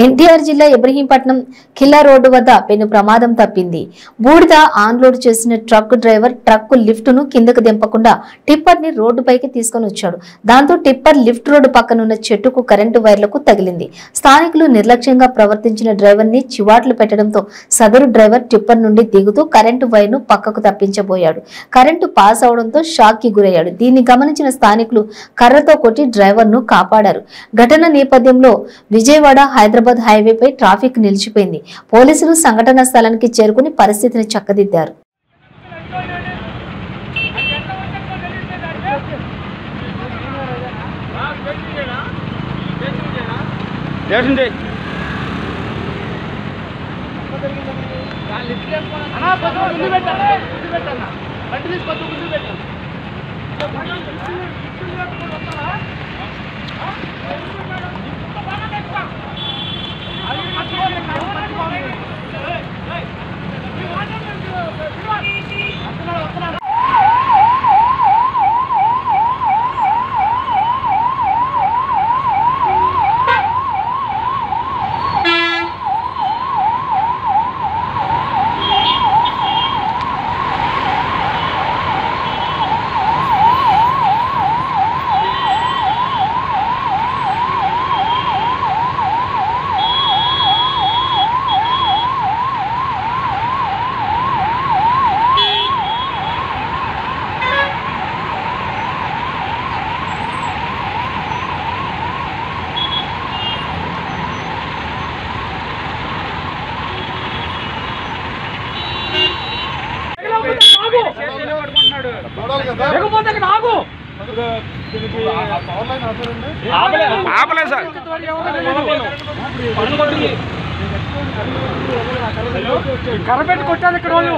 ఎన్టీఆర్ జిల్లా ఇబ్రహీంపట్నం ఖిల్లా రోడ్డు వద్ద పెను ప్రమాదం తప్పింది. బూడిద ఆన్లోడ్ చేసిన ట్రక్ డ్రైవర్ ట్రక్ లిఫ్ట్ ను కిందకు దింపకుండా టిప్పర్ ని రోడ్డుపైకి తీసుకుని వచ్చాడు. దాంతో టిప్పర్ లిఫ్ట్ రోడ్డు పక్కనున్న చెట్టుకు కరెంటు వైర్లకు తగిలింది. స్థానికులు నిర్లక్ష్యంగా ప్రవర్తించిన డ్రైవర్ ని చివాట్లు పెట్టడంతో సదరు డ్రైవర్ టిప్పర్ నుండి దిగుతూ కరెంటు వైర్ ను పక్కకు తప్పించబోయాడు. కరెంటు పాస్ అవడంతో షాక్ కి గురయ్యాడు. దీన్ని గమనించిన స్థానికులు కర్రతో కొట్టి డ్రైవర్ ను కాపాడారు. ఘటన నేపథ్యంలో విజయవాడ హైదరాబాద్ హైవేపై ట్రాఫిక్ నిలిచిపోయింది. పోలీసులు సంఘటనా స్థలానికి చేరుకుని పరిస్థితిని చక్కదిద్దారు. కర్రపెట్టి కొట్టాలి ఇక్కడ వాళ్ళు.